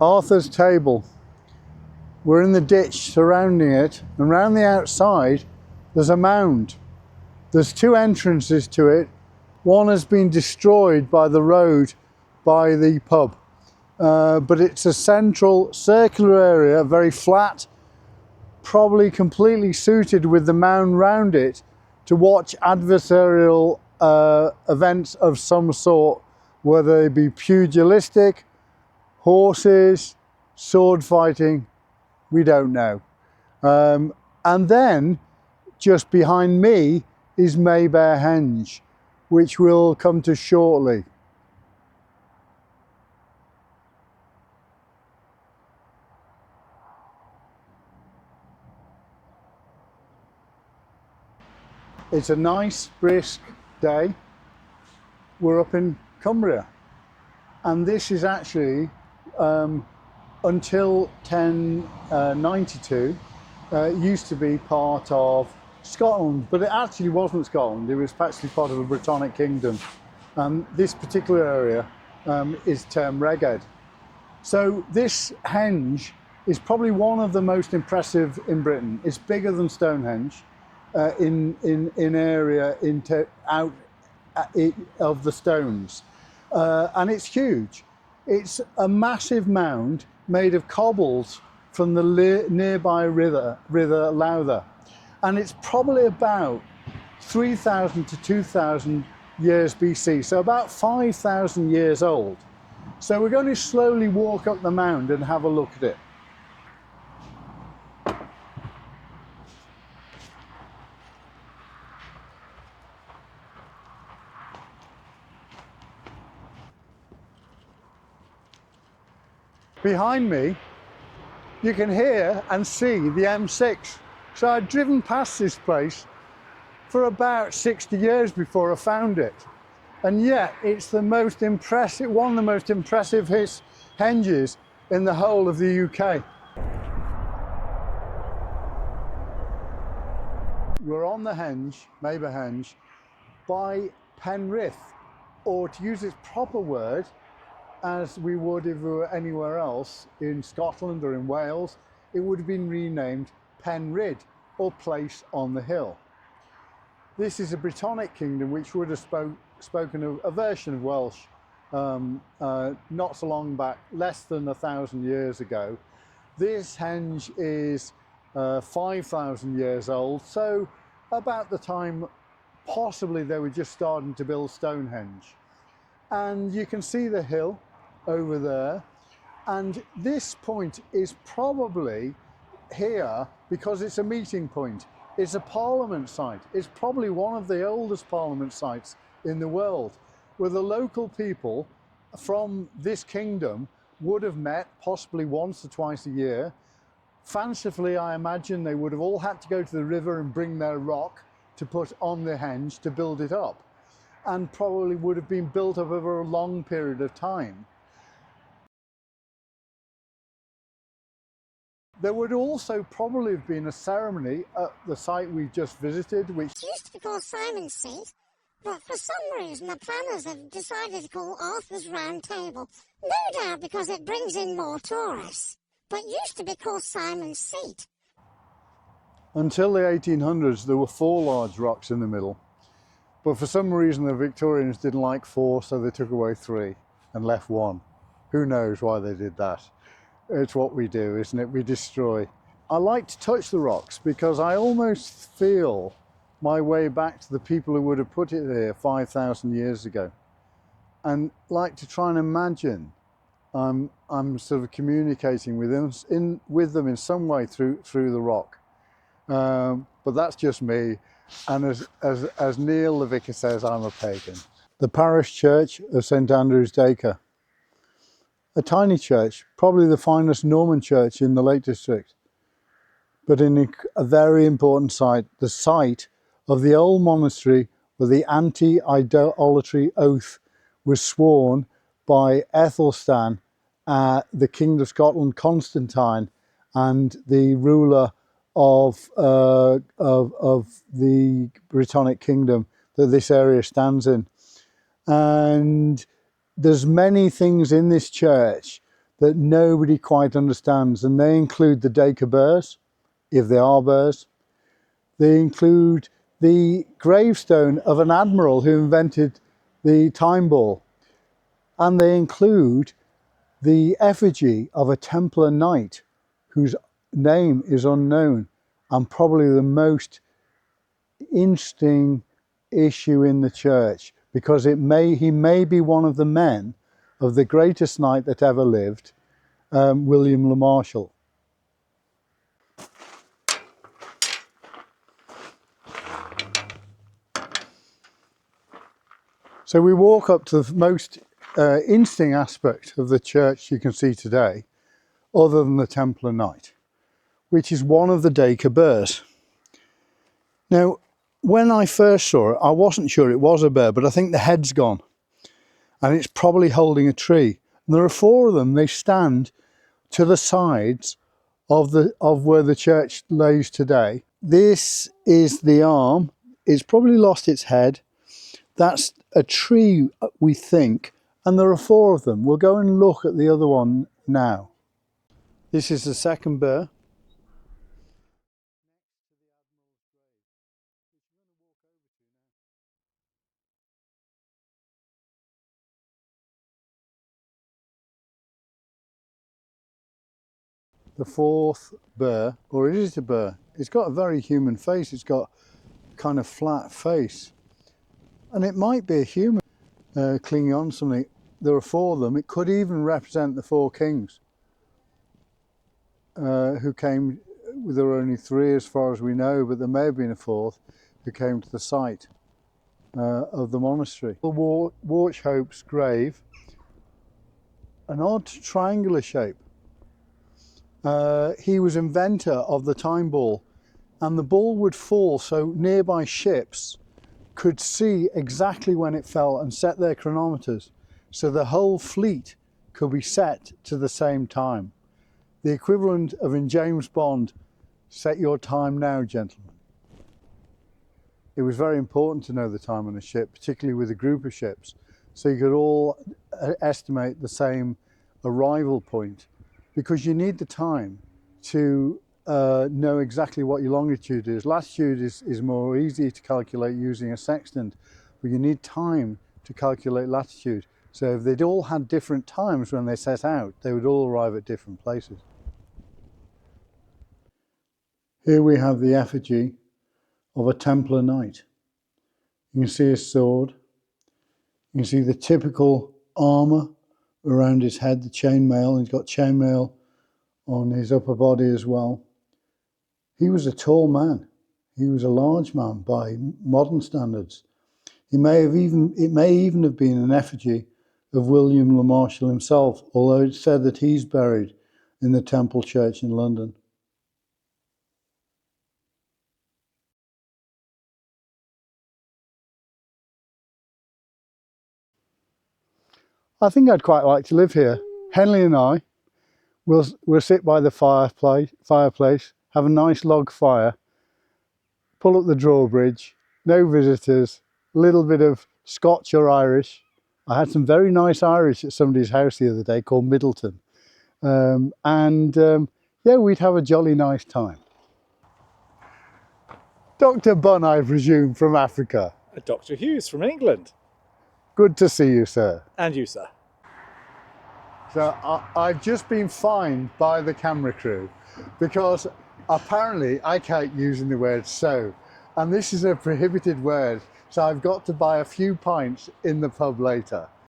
Arthur's Table. We're in the ditch surrounding it, and around the outside there's a mound. There's two entrances to it. One has been destroyed by the road by the pub, but it's a central circular area, very flat, probably completely suited with the mound round it to watch adversarial events of some sort, whether they be pugilistic, horses, sword fighting, we don't know. And then just behind me is Maybear Henge, which we'll come to shortly. It's a nice brisk day. We're up in Cumbria, and this is actually until 1092 used to be part of Scotland, but it actually wasn't Scotland. It was actually part of the Brittonic Kingdom. This particular area is termed Reged. So this henge is probably one of the most impressive in Britain. It's bigger than Stonehenge in area out of the stones, and it's huge. It's a massive mound made of cobbles from the nearby river Lowther, and it's probably about 3,000 to 2,000 years BC, so about 5,000 years old. So we're going to slowly walk up the mound and have a look at it. Behind me, you can hear and see the M6. So I'd driven past this place for about 60 years before I found it. And yet it's the most impressive, one of the most impressive henges in the whole of the UK. We're on the henge, Maybear Henge, by Penrith, or to use its proper word, as we would if we were anywhere else in Scotland or in Wales, it would have been renamed Penrith, or place on the hill. This is a Brittonic kingdom which would have spoken of a version of Welsh not so long back, less than 1,000 years ago. This henge is 5,000 years old, so about the time possibly they were just starting to build Stonehenge. And you can see the hill over there, and this point is probably here because it's a meeting point. It's a parliament site. It's probably one of the oldest parliament sites in the world, where the local people from this kingdom would have met possibly once or twice a year. Fancifully, I imagine they would have all had to go to the river and bring their rock to put on the henge to build it up, and probably would have been built up over a long period of time. There would also probably have been a ceremony at the site we've just visited, which used to be called Simon's Seat, but for some reason the planners have decided to call Arthur's Round Table. No doubt because it brings in more tourists, but used to be called Simon's Seat. Until the 1800s, there were 4 large rocks in the middle, but for some reason the Victorians didn't like 4, so they took away 3 and left 1. Who knows why they did that? It's what we do, isn't it? We destroy. I like to touch the rocks because I almost feel my way back to the people who would have put it there 5,000 years ago, and like to try and imagine I'm sort of communicating with them in some way through the rock. But that's just me, and as Neil the vicar says, I'm a pagan. The parish church of St Andrew's Dacre. A tiny church, probably the finest Norman church in the Lake District, but in a very important site, the site of the old monastery where the anti-idolatry oath was sworn by Aethelstan, the King of Scotland, Constantine, and the ruler of the Brittonic Kingdom that this area stands in. And there's many things in this church that nobody quite understands, and they include the Dacre Burrs, if they are Burrs. They include the gravestone of an admiral who invented the time ball, and they include the effigy of a Templar knight whose name is unknown, and probably the most interesting issue in the church, because he may be one of the men of the greatest knight that ever lived, William le Marchal. So we walk up to the most interesting aspect of the church you can see today, other than the Templar Knight, which is one of the Dacre Burrs. Now, when I first saw it, I wasn't sure it was a burr, but I think the head's gone, and it's probably holding a tree. And there are four of them. They stand to the sides of where the church lays today. This is the arm. It's probably lost its head. That's a tree, we think, and there are four of them. We'll go and look at the other one now. This is the second burr. The fourth burr, or is it a burr? It's got a very human face. It's got kind of flat face, and it might be a human clinging on something. There are four of them. It could even represent the four kings who came. There were only three as far as we know, but there may have been a fourth who came to the site of the monastery. Wauchope's grave, an odd triangular shape. He was inventor of the time ball, and the ball would fall so nearby ships could see exactly when it fell and set their chronometers, so the whole fleet could be set to the same time. The equivalent of in James Bond, set your time now, gentlemen. It was very important to know the time on a ship, particularly with a group of ships, so you could all estimate the same arrival point, because you need the time to know exactly what your longitude is. Latitude is more easy to calculate using a sextant, but you need time to calculate latitude. So if they'd all had different times when they set out, they would all arrive at different places. Here we have the effigy of a Templar knight. You can see his sword. You can see the typical armour around his head, the chainmail. He's got chainmail on his upper body as well. He was a tall man. He was a large man by modern standards. It may even have been an effigy of William le Marchal himself, although it's said that he's buried in the Temple Church in London. I think I'd quite like to live here. Henley and I will sit by the fireplace, have a nice log fire, pull up the drawbridge, no visitors, a little bit of Scotch or Irish. I had some very nice Irish at somebody's house the other day called Middleton. Yeah, we'd have a jolly nice time. Dr. Bunn, I presume, from Africa. Dr. Hughes from England. Good to see you, sir. And you, sir. So I've just been fined by the camera crew because apparently I kept using the word so, and this is a prohibited word, so I've got to buy a few pints in the pub later.